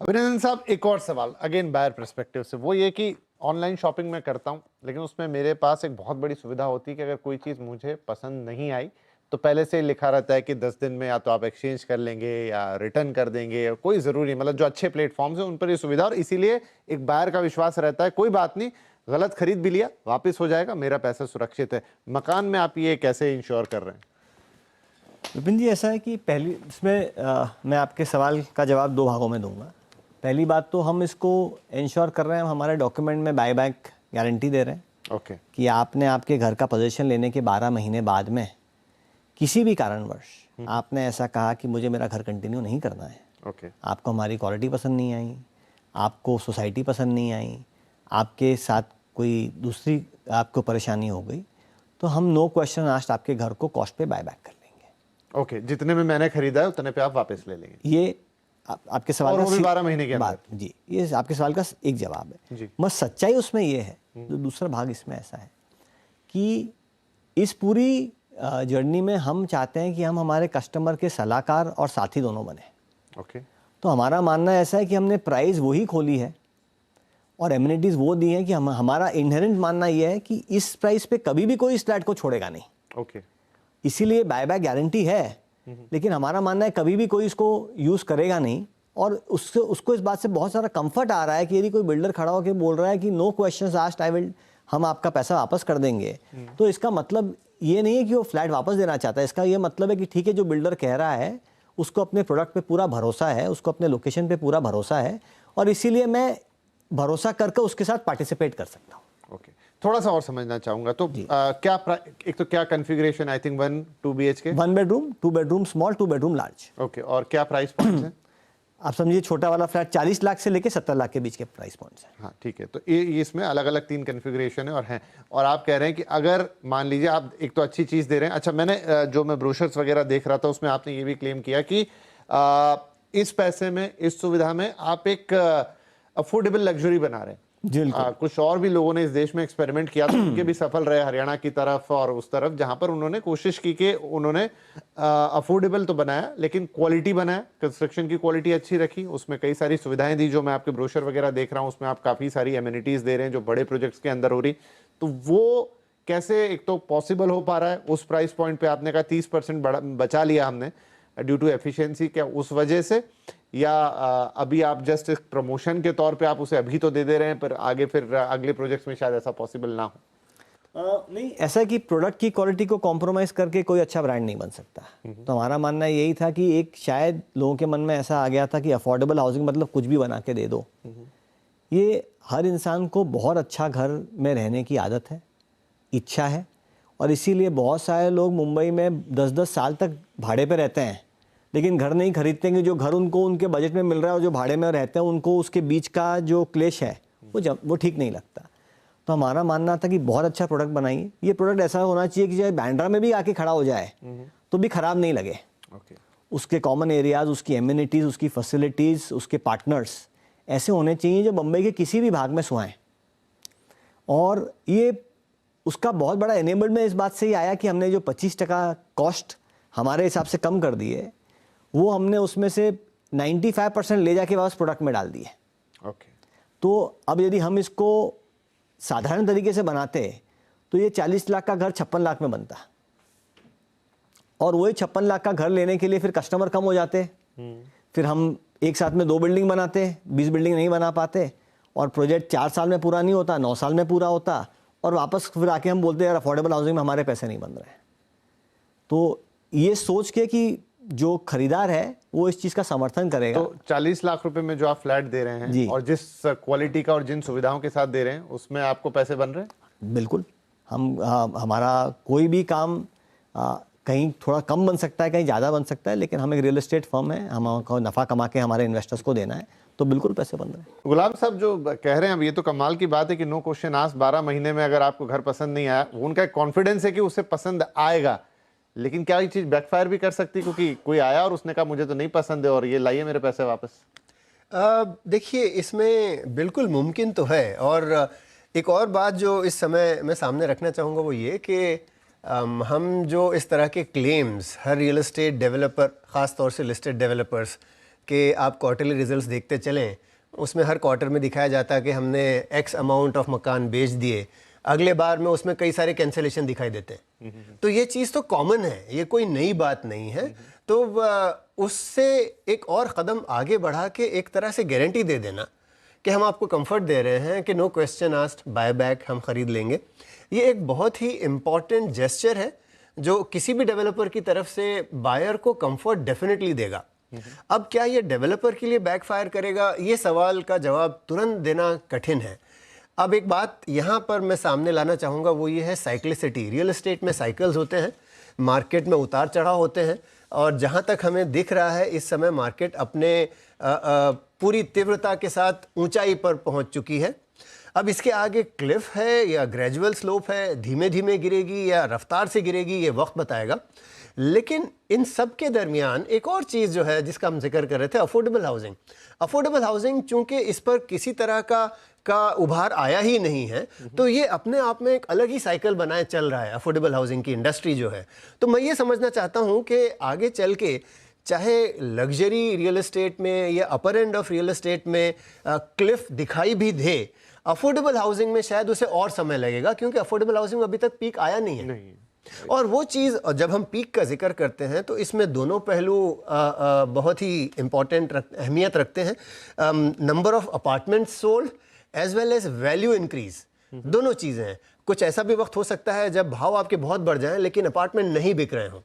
अभिनंदन साहब, एक और सवाल अगेन बायर पर्सपेक्टिव से, वो ये कि ऑनलाइन शॉपिंग मैं करता हूँ, लेकिन उसमें मेरे पास एक बहुत बड़ी सुविधा होती है कि अगर कोई चीज़ मुझे पसंद नहीं आई तो पहले से ही लिखा रहता है कि 10 दिन में या तो आप एक्सचेंज कर लेंगे या रिटर्न कर देंगे, या कोई ज़रूरी, मतलब जो अच्छे प्लेटफॉर्म्स हैं उन पर ये सुविधा, और इसीलिए एक बायर का विश्वास रहता है कोई बात नहीं, गलत खरीद भी लिया वापस हो जाएगा, मेरा पैसा सुरक्षित है। मकान में आप ये कैसे इंश्योर कर रहे हैं? विपिन जी, ऐसा है कि पहली इसमें मैं आपके सवाल का जवाब दो भागों में दूंगा। पहली बात तो हम इसको इंश्योर कर रहे हैं, हमारे डॉक्यूमेंट में बाय बैक गारंटी दे रहे हैं ओके कि आपने आपके घर का पोजीशन लेने के 12 महीने बाद में किसी भी कारणवश आपने ऐसा कहा कि मुझे मेरा घर कंटिन्यू नहीं करना है, ओके आपको हमारी क्वालिटी पसंद नहीं आई, आपको सोसाइटी पसंद नहीं आई, आपके साथ कोई दूसरी आपको परेशानी हो गई, तो हम नो क्वेश्चन आस्क्ड आपके घर को कॉस्ट पे बाय बैक कर लेंगे। ओके, जितने में मैंने खरीदा है उतने पे आप वापस ले लेंगे। ये आपके सवाल और का वो भी 12 महीने के अंदर। जी, ये आपके सवाल का एक जवाब है जी। बस। सच्चाई उसमें ये है, जो दूसरा भाग इसमें ऐसा है कि इस पूरी जर्नी में हम चाहते हैं कि हम हमारे कस्टमर के सलाहकार और साथी दोनों बने। ओके तो हमारा मानना ऐसा है कि हमने प्राइस वही खोली है और एमिनिटीज़ वो दी हैं कि हमारा इनहेरेंट मानना ये है कि इस प्राइस पे कभी भी कोई इस फ्लैट को छोड़ेगा नहीं। ओके इसीलिए बायबैक गारंटी है, लेकिन हमारा मानना है कभी भी कोई इसको यूज़ करेगा नहीं। और उसको इस बात से बहुत सारा कंफर्ट आ रहा है कि यदि कोई बिल्डर खड़ा होकर बोल रहा है कि no questions asked, I will, हम आपका पैसा वापस कर देंगे, तो इसका मतलब ये नहीं है कि वो फ्लैट वापस देना चाहता है। इसका ये मतलब है कि ठीक है, जो बिल्डर कह रहा है उसको अपने प्रोडक्ट पे पूरा भरोसा है, उसको अपने लोकेशन पे पूरा भरोसा है, और इसीलिए मैं भरोसा करके उसके साथ पार्टिसिपेट कर सकता हूँ। ओके, थोड़ा सा और समझना चाहूंगा तो एक तो क्या configuration, I think 1-2 BHK, 1 bedroom, 2 bedroom small, 2 bedroom large. Okay, और क्या प्राइस पॉइंट्स हैं? आप समझिए छोटा वाला फ्लैट 40 लाख से लेके 70 लाख के बीच के प्राइस पॉइंट्स हैं। हाँ ठीक है, तो ये इसमें अलग अलग 3 कॉन्फ़िगरेशन है और हैं, और आप कह रहे हैं कि अगर मान लीजिए आप एक तो अच्छी चीज़ दे रहे हैं। अच्छा, मैंने जो मैं ब्रोशर्स वगैरह देख रहा था उसमें आपने ये भी क्लेम किया कि इस पैसे में, इस सुविधा में आप एक अफोर्डेबल लग्जरी बना रहे हैं। कुछ और भी लोगों ने इस देश में एक्सपेरिमेंट किया था, उनके भी सफल रहे, हरियाणा की तरफ और उस तरफ, जहां पर उन्होंने कोशिश की कि उन्होंने अफोर्डेबल तो बनाया लेकिन क्वालिटी बनाया, कंस्ट्रक्शन की क्वालिटी अच्छी रखी, उसमें कई सारी सुविधाएं दी। जो मैं आपके ब्रोशर वगैरह देख रहा हूं उसमें आप काफी सारी एमिनिटीज दे रहे हैं जो बड़े प्रोजेक्ट्स के अंदर हो रही। तो वो कैसे एक तो पॉसिबल हो पा रहा है उस प्राइस पॉइंट पे? आपने कहा 30% बचा लिया हमने ड्यू टू एफिशिएंसी, क्या उस वजह से, या अभी आप जस्ट एक प्रमोशन के तौर पे आप उसे अभी तो दे दे रहे हैं पर आगे फिर अगले प्रोजेक्ट्स में शायद ऐसा पॉसिबल ना हो? नहीं, ऐसा है कि प्रोडक्ट की क्वालिटी को कॉम्प्रोमाइज़ करके कोई अच्छा ब्रांड नहीं बन सकता। तो हमारा मानना यही था कि एक शायद लोगों के मन में ऐसा आ गया था कि अफोर्डेबल हाउसिंग मतलब कुछ भी बना के दे दो। ये हर इंसान को बहुत अच्छा घर में रहने की आदत है, इच्छा है, और इसीलिए बहुत सारे लोग मुंबई में 10-10 साल तक भाड़े पे रहते हैं लेकिन घर नहीं खरीदते हैं। जो घर उनको उनके बजट में मिल रहा है और जो भाड़े में रहते हैं उनको उसके बीच का जो क्लेश है वो ठीक नहीं लगता। तो हमारा मानना था कि बहुत अच्छा प्रोडक्ट बनाइए। ये प्रोडक्ट ऐसा होना चाहिए कि चाहे बांद्रा में भी आके खड़ा हो जाए तो भी ख़राब नहीं लगे। उसके कॉमन एरियाज़, उसकी एमिनिटीज़, उसकी फैसिलिटीज़, उसके पार्टनर्स ऐसे होने चाहिए जो मुंबई के किसी भी भाग में सुहाएं। और ये उसका बहुत बड़ा एनेबलमेंट इस बात से ही आया कि हमने जो 25% कॉस्ट हमारे हिसाब से कम कर दी है, वो हमने उसमें से 95% ले जाके वापस प्रोडक्ट में डाल दिए। तो अब यदि हम इसको साधारण तरीके से बनाते तो ये 40 लाख का घर 56 लाख में बनता, और वही 56 लाख का घर लेने के लिए फिर कस्टमर कम हो जाते, फिर हम एक साथ में 2 बिल्डिंग बनाते, 20 बिल्डिंग नहीं बना पाते, और प्रोजेक्ट 4 साल में पूरा नहीं होता, 9 साल में पूरा होता, और वापस फिर आके हम बोलते यार अफोर्डेबल हाउसिंग में हमारे पैसे नहीं बन रहे हैं। तो ये सोच के कि जो खरीदार है वो इस चीज़ का समर्थन करेगा। तो 40 लाख रुपए में जो आप फ्लैट दे रहे हैं और जिस क्वालिटी का और जिन सुविधाओं के साथ दे रहे हैं उसमें आपको पैसे बन रहे हैं? बिल्कुल। हमारा कोई भी काम कहीं थोड़ा कम बन सकता है, कहीं ज़्यादा बन सकता है, लेकिन हम एक रियल एस्टेट फर्म है, हमको नफ़ा कमा के हमारे इन्वेस्टर्स को देना है, तो बिल्कुल पैसे बन रहे हैं। गुलाम साहब जो कह रहे हैं अब, ये तो कमाल की बात है कि नो क्वेश्चन आस्क्ड, 12 महीने में अगर आपको घर पसंद नहीं आया, उनका कॉन्फिडेंस है कि उसे पसंद आएगा, लेकिन क्या ये चीज बैकफायर भी कर सकती है? क्योंकि कोई आया और उसने कहा मुझे तो नहीं पसंद है और ये लाइए मेरे पैसे वापस। देखिए, इसमें बिल्कुल मुमकिन तो है। और एक और बात जो इस समय मैं सामने रखना चाहूँगा वो ये कि हम जो इस तरह के क्लेम्स हर रियल एस्टेट डेवलपर, ख़ास तौर से लिस्टेड डेवलपर्स कि आप क्वार्टरली रिजल्ट्स देखते चलें, उसमें हर क्वार्टर में दिखाया जाता है कि हमने एक्स अमाउंट ऑफ मकान बेच दिए, अगले बार में उसमें कई सारे कैंसिलेशन दिखाई देते हैं। तो ये चीज़ तो कॉमन है, ये कोई नई बात नहीं है। तो उससे एक और क़दम आगे बढ़ा के एक तरह से गारंटी दे देना कि हम आपको कंफर्ट दे रहे हैं कि no question asked, buy back, हम ख़रीद लेंगे, ये एक बहुत ही इम्पॉर्टेंट जेस्चर है जो किसी भी डेवलपर की तरफ से बायर को कंफर्ट डेफिनेटली देगा। अब क्या ये डेवलपर के लिए बैकफायर करेगा, ये सवाल का जवाब तुरंत देना कठिन है। अब एक बात यहाँ पर मैं सामने लाना चाहूँगा, वो ये है साइक्लिसिटी। रियल एस्टेट में साइकिल्स होते हैं, मार्केट में उतार चढ़ाव होते हैं, और जहाँ तक हमें दिख रहा है इस समय मार्केट अपने पूरी तीव्रता के साथ ऊंचाई पर पहुँच चुकी है। अब इसके आगे क्लिफ है या ग्रेजुअल स्लोप है, धीमे धीमे गिरेगी या रफ्तार से गिरेगी, ये वक्त बताएगा। लेकिन इन सब के दरमियान एक और चीज़ जो है जिसका हम जिक्र कर रहे थे, अफोर्डेबल हाउसिंग। अफोर्डेबल हाउसिंग चूंकि इस पर किसी तरह का उभार आया ही नहीं है, तो ये अपने आप में एक अलग ही साइकिल बनाए चल रहा है अफोर्डेबल हाउसिंग की इंडस्ट्री जो है। तो मैं ये समझना चाहता हूँ कि आगे चल के चाहे लग्जरी रियल एस्टेट में या अपर एंड ऑफ रियल एस्टेट में क्लिफ दिखाई भी दे, अफोर्डेबल हाउसिंग में शायद उसे और समय लगेगा, क्योंकि अफोर्डेबल हाउसिंग अभी तक पीक आया नहीं है। और वो चीज़, जब हम पीक का जिक्र करते हैं तो इसमें दोनों पहलू बहुत ही इम्पॉर्टेंट अहमियत रखते हैं। Number of apartments sold as well as value increase, दोनों चीज़ें हैं। कुछ ऐसा भी वक्त हो सकता है जब भाव आपके बहुत बढ़ जाएं लेकिन अपार्टमेंट नहीं बिक रहे हों,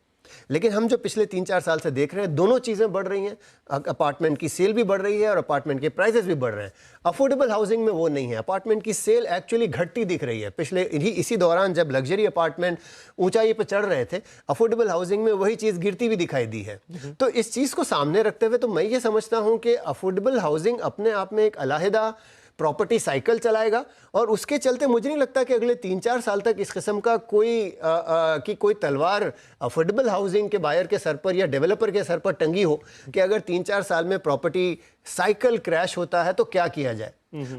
लेकिन हम जो पिछले 3-4 साल से देख रहे हैं, दोनों चीज़ें बढ़ रही हैं। अपार्टमेंट की सेल भी बढ़ रही है और अपार्टमेंट के प्राइसेस भी बढ़ रहे हैं। अफोर्डेबल हाउसिंग में वो नहीं है, अपार्टमेंट की सेल एक्चुअली घटती दिख रही है। पिछले इसी दौरान जब लग्जरी अपार्टमेंट ऊंचाई पर चढ़ रहे थे, अफोर्डेबल हाउसिंग में वही चीज़ गिरती भी दिखाई दी है। तो इस चीज़ को सामने रखते हुए तो मैं ये समझता हूँ कि अफोर्डेबल हाउसिंग अपने आप में एक अलहदा प्रॉपर्टी साइकिल चलाएगा, और उसके चलते मुझे नहीं लगता कि अगले 3-4 साल तक इस किस्म का कोई तलवार अफोर्डेबल हाउसिंग के बायर के सर पर या डेवलपर के सर पर टंगी हो कि अगर 3-4 साल में प्रॉपर्टी साइकिल क्रैश होता है तो क्या किया जाए।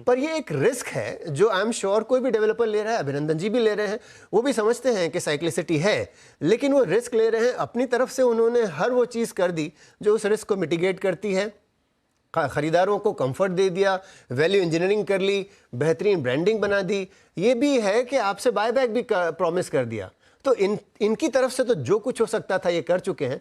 पर ये एक रिस्क है जो आई एम श्योर कोई भी डेवलपर ले रहा है, अभिनंदन जी भी ले रहे हैं, वो भी समझते हैं कि साइक्लिसिटी है, लेकिन वो रिस्क ले रहे हैं। अपनी तरफ से उन्होंने हर वो चीज़ कर दी जो उस रिस्क को मिटिगेट करती है। खरीदारों को कंफर्ट दे दिया, वैल्यू इंजीनियरिंग कर ली, बेहतरीन ब्रांडिंग बना दी, ये भी है कि आपसे बायबैक भी प्रॉमिस कर दिया। तो इनकी तरफ से तो जो कुछ हो सकता था ये कर चुके हैं।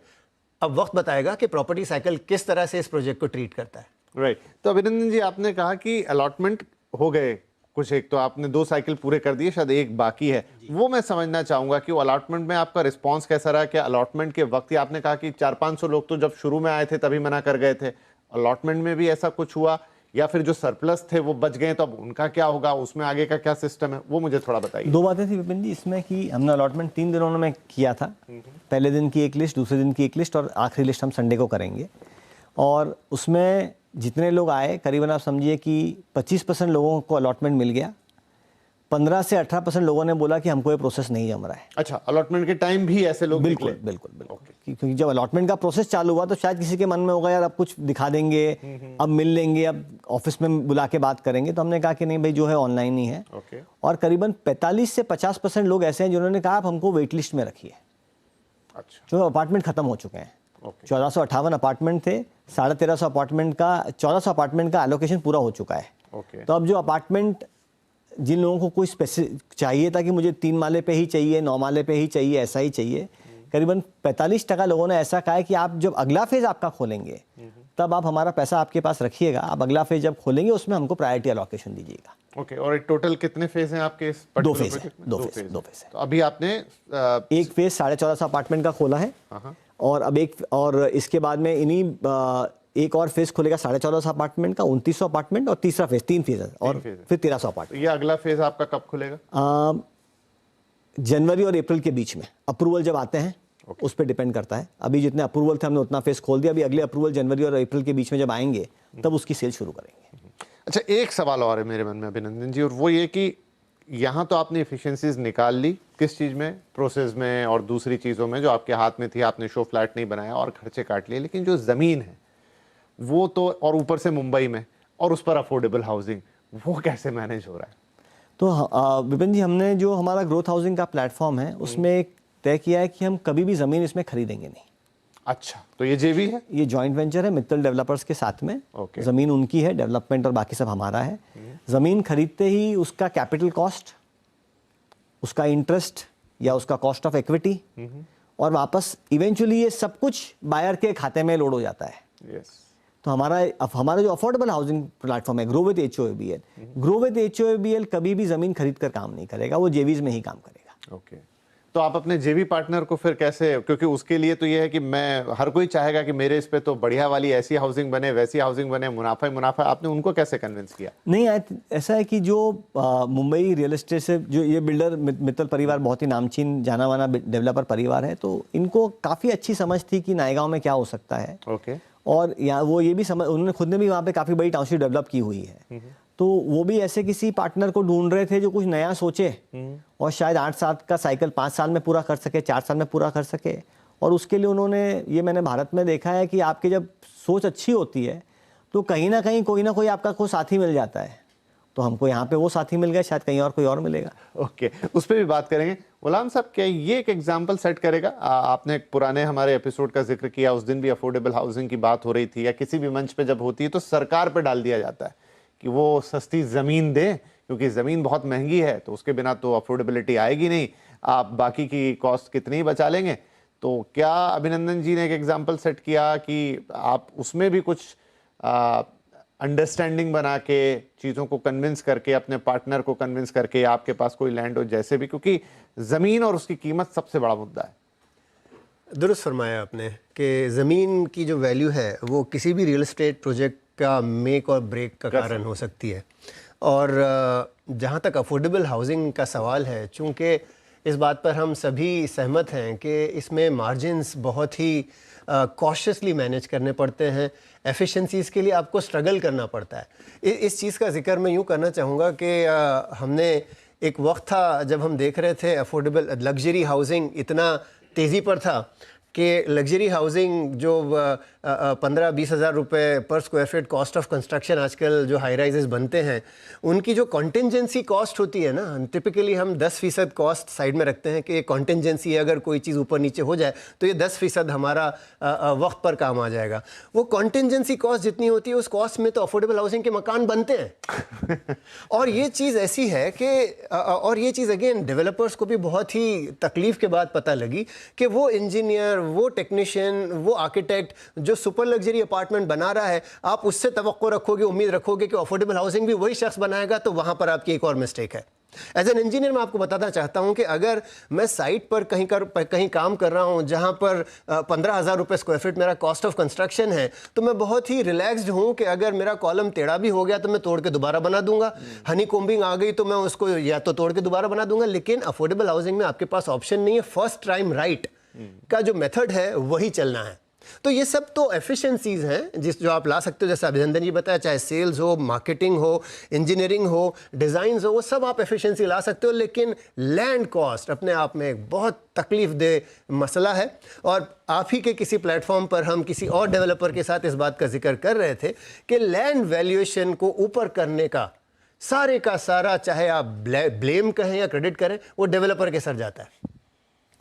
अब वक्त बताएगा कि प्रॉपर्टी साइकिल किस तरह से इस प्रोजेक्ट को ट्रीट करता है। राइट। तो अभिनंदन जी, आपने कहा कि अलॉटमेंट हो गए कुछ, एक तो आपने 2 साइकिल पूरे कर दिए, शायद एक बाकी है। वो मैं समझना चाहूंगा कि वो अलॉटमेंट में आपका रिस्पॉन्स कैसा रहा। क्या अलॉटमेंट के वक्त ही आपने कहा कि 400-500 लोग तो जब शुरू में आए थे तभी मना कर गए थे, अलॉटमेंट में भी ऐसा कुछ हुआ, या फिर जो सरप्लस थे वो बच गए तो अब उनका क्या होगा, उसमें आगे का क्या सिस्टम है, वो मुझे थोड़ा बताइए। 2 बातें थी विपिन जी इसमें कि हमने अलॉटमेंट 3 दिनों में किया था। पहले दिन की एक लिस्ट, दूसरे दिन की एक लिस्ट, और आखिरी लिस्ट हम संडे को करेंगे। और उसमें जितने लोग आए, करीबन आप समझिए कि 25% लोगों को अलॉटमेंट मिल गया। 15 से 18% लोगों ने बोला कि हमको ये प्रोसेस नहीं जम रहा है। अच्छा, अलॉटमेंट के टाइम भी ऐसे लोग बिल्कुल निकले? बिल्कुल बिल्कुल। क्योंकि जब अलॉटमेंट का प्रोसेस चालू हुआ तो शायद किसी के मन में होगा यार अब कुछ दिखा देंगे, अब मिल लेंगे, अब ऑफिस में बुला के बात करेंगे। तो हमने कहा कि नहीं भाई, जो है ऑनलाइन ही है। और करीबन 45 से 50% लोग ऐसे हैं जिन्होंने कहा आप हमको वेट लिस्ट में रखिए। अच्छा। जो अपार्टमेंट खत्म हो चुके हैं। 1458 अपार्टमेंट थे, 1350 अपार्टमेंट का, 1400 अपार्टमेंट का एलोकेशन पूरा हो चुका है। तो अब जो अपार्टमेंट जिन लोगों को कोई स्पेसिफिक चाहिए था कि मुझे 3 माले पे ही चाहिए, 9 माले पे ही चाहिए, ऐसा ही चाहिए, करीबन 45% लोगों ने ऐसा कहा है कि आप जब अगला फेज आपका खोलेंगे तब आप हमारा पैसा आपके पास रखिएगा, आप अगला फेज जब खोलेंगे उसमें हमको प्रायोरिटी अलोकेशन दीजिएगा। ओके। और टोटल कितने फेज हैं आपके इस? 2 फेज है। 2 फेज है। तो अभी आपने एक फेज 1450 अपार्टमेंट का खोला है, और अब और इसके बाद में इन्हीं एक और फेज खुलेगा 1450 अपार्टमेंट का, 2900 अपार्टमेंट, और तीसरा फेज, 3 फेज है, और फिर 1300 अपार्टमेंट। ये अगला फेज आपका कब खुलेगा? जनवरी और अप्रैल के बीच में। अप्रूवल जब आते हैं उस पर डिपेंड करता है। अभी जितने अप्रूवल थे हमने उतना फेज खोल दिया। अभी अगले अप्रूवल जनवरी और अप्रैल के बीच में जब आएंगे तब उसकी सेल शुरू करेंगे। अच्छा, एक सवाल और है मेरे मन में अभिनंदन जी, और वो ये कि यहाँ तो आपने एफिशिएंसीज निकाल ली, किस चीज़ में? प्रोसेस में और दूसरी चीज़ों में जो आपके हाथ में थी। आपने शो फ्लैट नहीं बनाया और खर्चे काट लिए, लेकिन जो ज़मीन है वो तो, और ऊपर से मुंबई में, और उस पर अफोर्डेबल हाउसिंग, वो कैसे मैनेज हो रहा है? तो विपिन जी, हमने जो हमारा ग्रोथ हाउसिंग का प्लेटफॉर्म है उसमें एक तय किया है कि हम कभी भी ज़मीन इसमें खरीदेंगे नहीं। अच्छा, तो ये जेवी है? ये जॉइंट वेंचर है मित्तल डेवलपर्स के साथ में। ओके। ज़मीन उनकी है, डेवलपमेंट और बाकी सब हमारा है। ज़मीन खरीदते ही उसका कैपिटल कॉस्ट, उसका इंटरेस्ट या उसका कॉस्ट ऑफ इक्विटी और वापस इवेंचुअली ये सब कुछ बायर के खाते में लोड हो जाता है। यस। तो हमारा जो अफोर्डेबल हाउसिंग प्लेटफॉर्म है grow with HOABL, grow with HOABL कभी भी ज़मीन खरीद कर काम नहीं करेगा, वो जेवीज में ही काम करेगा। ओके। तो आप अपने जेवी पार्टनर को फिर कैसे, क्योंकि उसके लिए तो ये है कि मैं, हर कोई चाहेगा कि मेरे इस पे तो बढ़िया वाली ऐसी हाउसिंग बने, वैसी हाउसिंग बने, मुनाफा ही मुनाफा, आपने उनको कैसे कन्विंस किया? नहीं, ऐसा है कि जो मुंबई रियल एस्टेट से जो ये बिल्डर मित्तल परिवार बहुत ही नामचीन जाना माना डेवलपर परिवार है, तो इनको काफ़ी अच्छी समझ थी कि नायगांव में क्या हो सकता है। ओके। और यहाँ वो ये भी समझ, उन्होंने खुद ने भी वहाँ पे काफ़ी बड़ी टाउनशिप डेवलप की हुई है, तो वो भी ऐसे किसी पार्टनर को ढूंढ रहे थे जो कुछ नया सोचे और शायद 8 साल का साइकिल 5 साल में पूरा कर सके, 4 साल में पूरा कर सके। और उसके लिए उन्होंने, ये मैंने भारत में देखा है कि आपकी जब सोच अच्छी होती है तो कहीं ना कहीं कोई ना कोई आपका कोई साथी मिल जाता है। तो हमको यहाँ पे वो साथी मिल गया, शायद कहीं और कोई और मिलेगा। ओके, उस पर भी बात करेंगे। गुलाम साहब, क्या ये एक एग्जाम्पल सेट करेगा? आपने एक पुराने हमारे एपिसोड का जिक्र किया, उस दिन भी अफोर्डेबल हाउसिंग की बात हो रही थी, या किसी भी मंच पे जब होती है तो सरकार पे डाल दिया जाता है कि वो सस्ती ज़मीन दे, क्योंकि ज़मीन बहुत महंगी है, तो उसके बिना तो अफोर्डेबिलिटी आएगी नहीं, आप बाकी की कॉस्ट कितनी ही बचा लेंगे। तो क्या अभिनंदन जी ने एक एग्जाम्पल सेट किया कि आप उसमें भी कुछ अंडरस्टैंडिंग बना के, चीज़ों को कन्विंस करके, अपने पार्टनर को कन्विंस करके, आपके पास कोई लैंड हो जैसे भी, क्योंकि ज़मीन और उसकी कीमत सबसे बड़ा मुद्दा है। दुरुस्त फरमाया आपने कि ज़मीन की जो वैल्यू है वो किसी भी रियल एस्टेट प्रोजेक्ट का मेक और ब्रेक का कारण हो सकती है। और जहाँ तक अफोर्डेबल हाउसिंग का सवाल है, चूँकि इस बात पर हम सभी सहमत हैं कि इसमें मार्जिन्स बहुत ही कॉशियसली मैनेज करने पड़ते हैं। एफिशिएंसीज़ के लिए आपको स्ट्रगल करना पड़ता है। इस चीज़ का जिक्र मैं यूँ करना चाहूँगा कि हमने एक वक्त था जब हम देख रहे थे अफोर्डेबल लग्जरी हाउसिंग इतना तेज़ी पर था कि लग्जरी हाउसिंग जो 15-20 हज़ार रुपये पर square feet cost of construction आजकल जो हाई राइजेस बनते हैं, उनकी जो कॉन्टिजेंसी कॉस्ट होती है ना, टिपिकली हम 10% कॉस्ट साइड में रखते हैं कि कॉन्टिजेंसी है, अगर कोई चीज़ ऊपर नीचे हो जाए तो ये 10% हमारा वक्त पर काम आ जाएगा। वो कॉन्टिजेंसी कॉस्ट जितनी होती है उस कॉस्ट में तो अफोर्डेबल हाउसिंग के मकान बनते हैं। और ये चीज़ ऐसी है कि और ये चीज़ अगेन डेवलपर्स को भी बहुत ही तकलीफ के बाद पता लगी कि वो इंजीनियर, वो टेक्नीशियन, वो आर्किटेक्ट जो सुपर लग्जरी अपार्टमेंट बना रहा है, आप उससे तवक्को रखोगे, उम्मीद रखोगे कि अफोर्डेबल हाउसिंग भी वही शख्स बनाएगा, तो वहां पर आपकी एक और मिस्टेक है। एज एन इंजीनियर मैं आपको बताना चाहता हूं कि अगर मैं साइट पर कहीं काम कर रहा हूं जहां पर 15,000 रुपये स्क्वायर फीट मेरा कॉस्ट ऑफ कंस्ट्रक्शन है, तो मैं बहुत ही रिलैक्स्ड हूं कि अगर मेरा कॉलम टेढ़ा भी हो गया तो मैं तोड़ के दोबारा बना दूंगा, हनी कोम्बिंग आ गई तो मैं उसको या तो तोड़ के दोबारा बना दूंगा। लेकिन अफोर्डेबल हाउसिंग में आपके पास ऑप्शन नहीं है, फर्स्ट टाइम राइट का जो मेथड है वही चलना है। तो ये सब तो एफिशिएंसीज हैं जो आप ला सकते हो, जैसे अभिनंदन जी बताया, चाहे सेल्स हो, मार्केटिंग हो, इंजीनियरिंग हो, डिज़ाइंस हो, वो सब आप एफिशिएंसी ला सकते हो। लेकिन लैंड कॉस्ट अपने आप में एक बहुत तकलीफ दे मसला है। और आप ही के किसी प्लेटफॉर्म पर हम किसी और डेवलपर के साथ इस बात का जिक्र कर रहे थे कि लैंड वैल्यूएशन को ऊपर करने का सारे का सारा, चाहे आप ब्लेम कहें या क्रेडिट करें, वो डेवलपर के सर जाता है।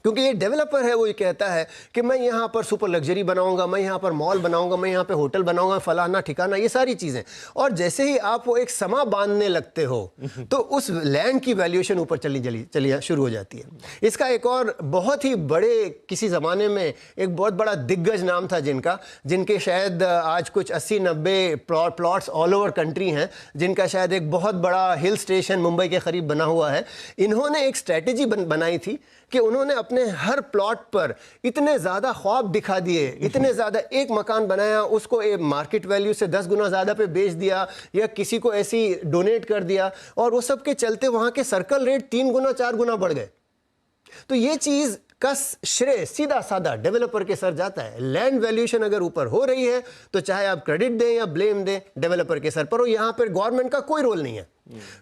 क्योंकि ये डेवलपर है, वो ये कहता है कि मैं यहाँ पर सुपर लग्जरी बनाऊंगा, मैं यहाँ पर मॉल बनाऊंगा, मैं यहाँ पे होटल बनाऊंगा, फलाना ठिकाना, ये सारी चीज़ें। और जैसे ही आप वो एक समा बांधने लगते हो तो उस लैंड की वैल्यूएशन ऊपर चली शुरू हो जाती है। इसका एक और बहुत ही बड़े, किसी ज़माने में एक बहुत बड़ा दिग्गज नाम था जिनके शायद आज कुछ 80-90 प्लॉट्स ऑल ओवर कंट्री हैं, जिनका शायद एक बहुत बड़ा हिल स्टेशन मुंबई के करीब बना हुआ है। इन्होंने एक स्ट्रैटेजी बनाई थी कि उन्होंने अपने हर प्लॉट पर इतने ज़्यादा ख्वाब दिखा दिए, इतने ज़्यादा एक मकान बनाया, उसको एक मार्केट वैल्यू से 10 गुना ज़्यादा पे बेच दिया या किसी को ऐसी डोनेट कर दिया, और वो सब के चलते वहाँ के सर्कल रेट 3 गुना 4 गुना बढ़ गए। तो ये चीज़ का श्रेय सीधा साधा डेवलपर के सर जाता है। लैंड वैल्यूएशन अगर ऊपर हो रही है तो चाहे आप क्रेडिट दें या ब्लेम दें, डेवलपर के सर पर हो। यहाँ पर गवर्नमेंट का कोई रोल नहीं है,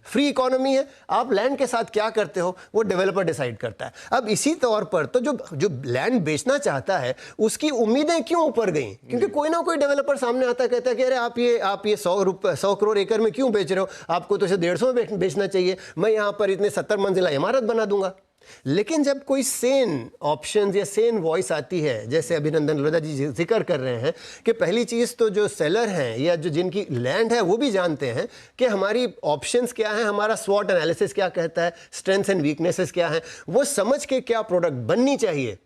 फ्री इकोनॉमी है। आप लैंड के साथ क्या करते हो वो डेवलपर डिसाइड करता है। अब इसी तौर पर तो जो लैंड बेचना चाहता है उसकी उम्मीदें क्यों ऊपर गई? क्योंकि कोई ना कोई डेवलपर सामने आता है, कहता है कि अरे आप ये 100 करोड़ एकड़ में क्यों बेच रहे हो, आपको तो इसे 150 में बेचना चाहिए, मैं यहाँ पर इतने 70 मंजिला इमारत बना दूंगा। लेकिन जब कोई सेन ऑप्शंस या सेन वॉइस आती है, जैसे अभिनंदन लोढ़ा जी जिक्र कर रहे हैं कि पहली चीज़ तो जो सेलर हैं या जो जिनकी लैंड है वो भी जानते हैं कि हमारी ऑप्शंस क्या हैं, हमारा स्वॉट एनालिसिस क्या कहता है, स्ट्रेंथ्स एंड वीकनेसेस क्या हैं, वो समझ के क्या प्रोडक्ट बननी चाहिए।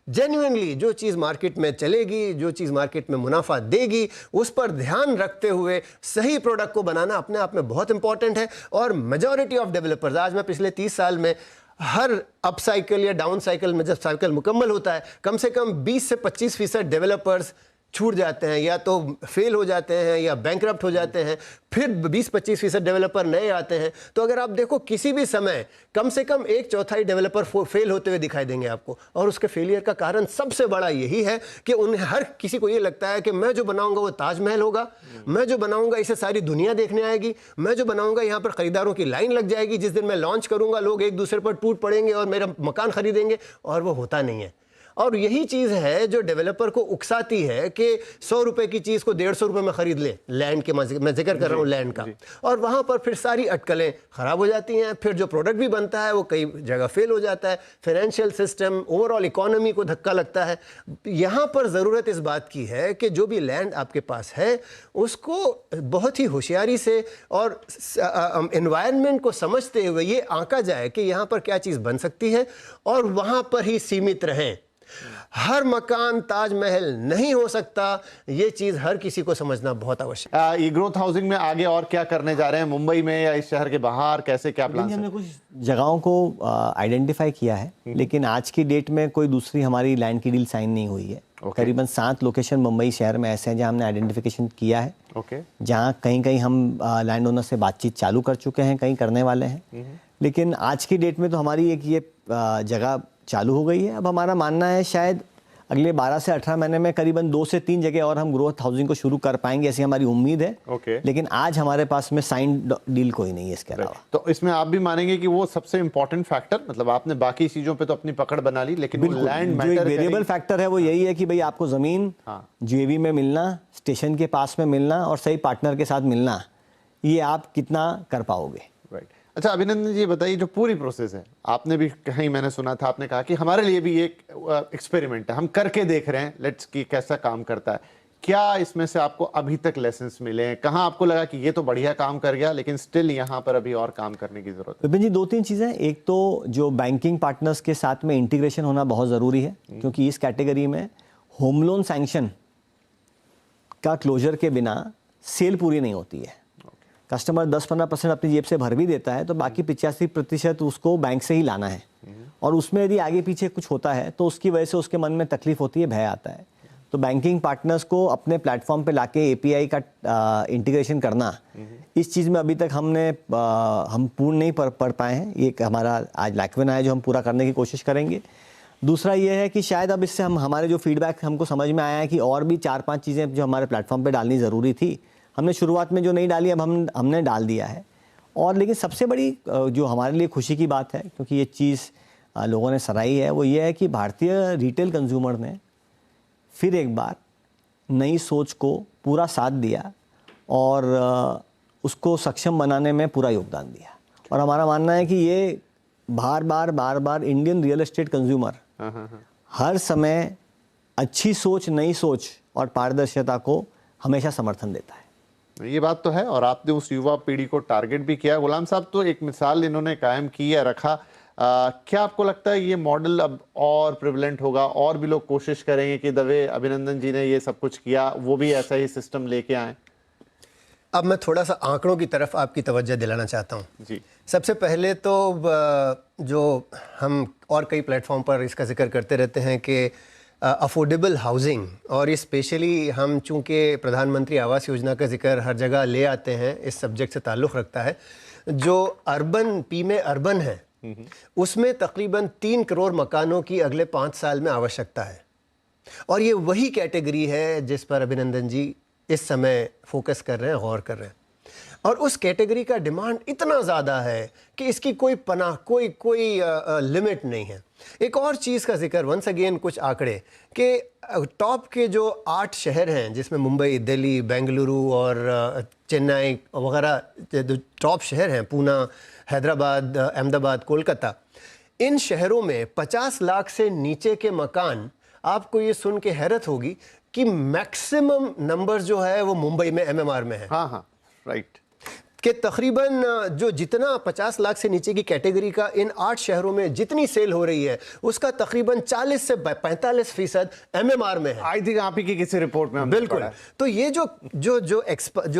जेन्युइनली जो चीज़ मार्केट में चलेगी, जो चीज़ मार्केट में मुनाफा देगी, उस पर ध्यान रखते हुए सही प्रोडक्ट को बनाना अपने आप में बहुत इंपॉर्टेंट है। और मेजॉरिटी ऑफ डेवलपर्स, आज मैं पिछले 30 साल में हर अप साइकिल या डाउन साइकिल में जब साइकिल मुकम्मल होता है, कम से कम 20 से 25% डेवलपर्स छूट जाते हैं, या तो फेल हो जाते हैं या बैंकरप्ट हो जाते हैं, फिर 20-25% डेवलपर नए आते हैं। तो अगर आप देखो किसी भी समय कम से कम 1/4 डेवलपर फेल होते हुए दिखाई देंगे आपको। और उसके फेलियर का कारण सबसे बड़ा यही है कि उन्हें, हर किसी को ये लगता है कि मैं जो बनाऊंगा वो ताजमहल होगा, मैं जो बनाऊंगा इसे सारी दुनिया देखने आएगी, मैं जो बनाऊंगा यहाँ पर खरीदारों की लाइन लग जाएगी, जिस दिन मैं लॉन्च करूंगा लोग एक दूसरे पर टूट पड़ेंगे और मेरा मकान खरीदेंगे, और वो होता नहीं है। और यही चीज़ है जो डेवलपर को उकसाती है कि 100 रुपए की चीज़ को 150 रुपए में खरीद ले, लैंड के मैं जिक्र कर रहा हूँ लैंड का, और वहाँ पर फिर सारी अटकलें ख़राब हो जाती हैं। फिर जो प्रोडक्ट भी बनता है वो कई जगह फेल हो जाता है, फाइनेंशियल सिस्टम, ओवरऑल इकोनॉमी को धक्का लगता है। यहाँ पर ज़रूरत इस बात की है कि जो भी लैंड आपके पास है उसको बहुत ही होशियारी से और एनवायरनमेंट को समझते हुए ये आंका जाए कि यहाँ पर क्या चीज़ बन सकती है, और वहाँ पर ही सीमित रहें। हर मकान ताजमहल नहीं हो सकता, ये चीज हर किसी को समझना बहुत आवश्यक है। ये ग्रोथ हाउसिंग में आगे और क्या करने जा रहे हैं, मुंबई में या इस शहर के बाहर, कैसे क्या प्लान है? हमने कुछ जगहों को आइडेंटिफाई किया है, लेकिन आज की डेट में कोई दूसरी हमारी लैंड की डील साइन नहीं हुई है। करीबन 7 लोकेशन मुंबई शहर में ऐसे हैं जहां हमने आइडेंटिफिकेशन किया है, जहां कहीं कहीं हम लैंड ओनर से बातचीत चालू कर चुके हैं, कहीं करने वाले हैं। लेकिन आज की डेट में तो हमारी एक ये जगह चालू हो गई है। अब हमारा मानना है शायद अगले 12 से 18 महीने में करीबन 2 से 3 जगह और हम ग्रोथ हाउसिंग को शुरू कर पाएंगे, ऐसी हमारी उम्मीद है। लेकिन आज हमारे पास में साइन डील कोई नहीं है इसके अलावा। तो इसमें आप भी मानेंगे कि वो सबसे इंपॉर्टेंट फैक्टर, मतलब आपने बाकी चीजों पे तो अपनी पकड़ बना ली, लेकिन लैंड जो एक वेरिएबल फैक्टर है वो यही है कि भाई आपको जमीन जीएवी में मिलना, स्टेशन के पास में मिलना और सही पार्टनर के साथ मिलना, ये आप कितना कर पाओगे। राइट। अच्छा अभिनंदन जी, बताइए जो पूरी प्रोसेस है, आपने भी कहीं मैंने सुना था, आपने कहा कि हमारे लिए भी एक एक्सपेरिमेंट है, हम करके देख रहे हैं, लेट्स की कैसा काम करता है। क्या इसमें से आपको अभी तक लेसन्स मिले हैं? कहाँ आपको लगा कि ये तो बढ़िया काम कर गया, लेकिन स्टिल यहाँ पर अभी और काम करने की जरूरत है? विपिन जी, 2-3 चीज़ें। एक तो जो बैंकिंग पार्टनर्स के साथ में इंटीग्रेशन होना बहुत ज़रूरी है, क्योंकि इस कैटेगरी में होम लोन सैंक्शन का क्लोजर के बिना सेल पूरी नहीं होती है। कस्टमर 10-15% अपनी जेब से भर भी देता है, तो बाकी 85% उसको बैंक से ही लाना है। और उसमें यदि आगे पीछे कुछ होता है तो उसकी वजह से उसके मन में तकलीफ होती है, भय आता है। तो बैंकिंग पार्टनर्स को अपने प्लेटफॉर्म पे लाके एपीआई का इंटीग्रेशन करना, इस चीज़ में अभी तक हम पूर्ण नहीं पढ़ पाए हैं। ये हमारा आज लैक्विन आया जो हम पूरा करने की कोशिश करेंगे। दूसरा ये है कि शायद अब इससे हमारे जो फीडबैक हमको समझ में आया है कि और भी 4-5 चीज़ें जो हमारे प्लेटफॉर्म पे डालनी ज़रूरी थी, हमने शुरुआत में जो नहीं डाली अब हमने डाल दिया है। और लेकिन सबसे बड़ी जो हमारे लिए खुशी की बात है, क्योंकि ये चीज़ लोगों ने सराही है, वो ये है कि भारतीय रिटेल कंज्यूमर ने फिर एक बार नई सोच को पूरा साथ दिया और उसको सक्षम बनाने में पूरा योगदान दिया। और हमारा मानना है कि ये बार बार इंडियन रियल एस्टेट कंज्यूमर हर समय अच्छी सोच, नई सोच और पारदर्शिता को हमेशा समर्थन देता है। ये बात तो है, और आपने उस युवा पीढ़ी को टारगेट भी किया। गुलाम साहब, तो एक मिसाल इन्होंने कायम की है, रखा। क्या आपको लगता है ये मॉडल अब और प्रिवलेंट होगा, और भी लोग कोशिश करेंगे कि दवे अभिनंदन जी ने ये सब कुछ किया, वो भी ऐसा ही सिस्टम लेके आए? अब मैं थोड़ा सा आंकड़ों की तरफ आपकी तवज्जो दिलाना चाहता हूँ जी। सबसे पहले तो जो हम और कई प्लेटफॉर्म पर इसका जिक्र करते रहते हैं कि अफोर्डेबल हाउसिंग, और ये स्पेशली हम चूँकि प्रधानमंत्री आवास योजना का जिक्र हर जगह ले आते हैं, इस सब्जेक्ट से ताल्लुक़ रखता है। जो अर्बन पी में अर्बन है उसमें तकरीबन 3 करोड़ मकानों की अगले 5 साल में आवश्यकता है, और ये वही कैटेगरी है जिस पर अभिनंदन जी इस समय फोकस कर रहे हैं, गौर कर रहे हैं। और उस कैटेगरी का डिमांड इतना ज़्यादा है कि इसकी कोई पनाह, कोई लिमिट नहीं है। एक और चीज़ का जिक्र, वंस अगेन कुछ आंकड़े कि टॉप के जो 8 शहर हैं, जिसमें मुंबई, दिल्ली, बेंगलुरु और चेन्नई वगैरह जो टॉप शहर हैं, पूना, हैदराबाद, अहमदाबाद, कोलकाता, इन शहरों में 50 लाख से नीचे के मकान, आपको ये सुन के हैरत होगी कि मैक्सिमम नंबर जो है वो मुंबई में एमएमआर में है। हाँ हाँ, राइट। कि तकरीबन जो जितना 50 लाख से नीचे की कैटेगरी का इन 8 शहरों में जितनी सेल हो रही है उसका तकरीबन 40 से 45% एमएमआर में है। आई थिंक आप ही की किसी रिपोर्ट में हमने बिल्कुल। पढ़ा है। तो ये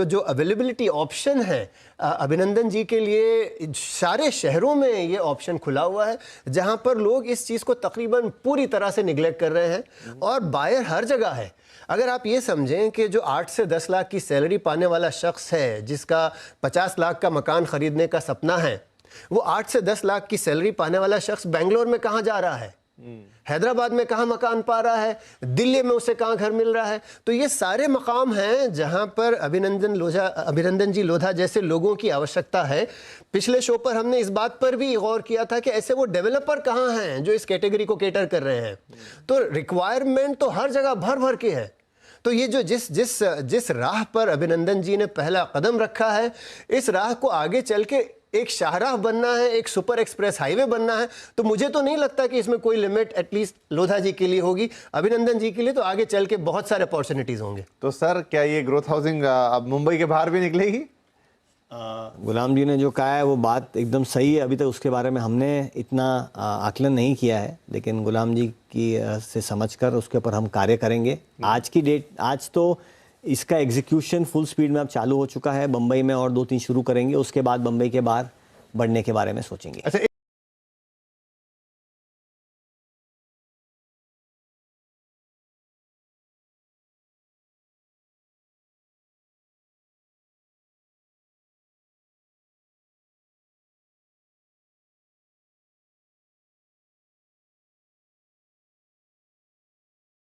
जो अवेलेबिलिटी ऑप्शन है अभिनंदन जी के लिए, सारे शहरों में ये ऑप्शन खुला हुआ है जहां पर लोग इस चीज को तकरीबन पूरी तरह से निगलेक्ट कर रहे हैं और बायर हर जगह है। अगर आप ये समझें कि जो 8 से 10 लाख की सैलरी पाने वाला शख्स है जिसका 50 लाख का मकान खरीदने का सपना है, वो 8 से 10 लाख की सैलरी पाने वाला शख्स बेंगलोर में कहाँ जा रहा है, हैदराबाद में कहाँ मकान पा रहा है, दिल्ली में उसे कहाँ घर मिल रहा है। तो ये सारे मकाम हैं जहाँ पर अभिनंदन जी लोधा जैसे लोगों की आवश्यकता है। पिछले शो पर हमने इस बात पर भी गौर किया था कि ऐसे वो डेवलपर कहाँ हैं जो इस कैटेगरी को केटर कर रहे हैं। तो रिक्वायरमेंट तो हर जगह भर भर के है। तो ये जो जिस राह पर अभिनंदन जी ने पहला कदम रखा है, इस राह को आगे चल के एक शाहराह बनना है, एक सुपर एक्सप्रेस हाईवे बनना है, तो मुझे तो नहीं लगता कि इसमें कोई लिमिट एटलीस्ट लोधा जी के लिए होगी। अभिनंदन जी के लिए तो आगे चल के बहुत सारे अपॉर्चुनिटीज होंगे। तो सर क्या ये ग्रोथ हाउसिंग अब मुंबई के बाहर भी निकलेगी? गुलाम जी ने जो कहा है वो बात एकदम सही है। अभी तक उसके बारे में हमने इतना आकलन नहीं किया है, लेकिन गुलाम जी की से समझकर उसके ऊपर हम कार्य करेंगे। आज तो इसका एग्जीक्यूशन फुल स्पीड में अब चालू हो चुका है। बम्बई में और 2-3 शुरू करेंगे, उसके बाद बम्बई के बाहर बढ़ने के बारे में सोचेंगे। अच्छा।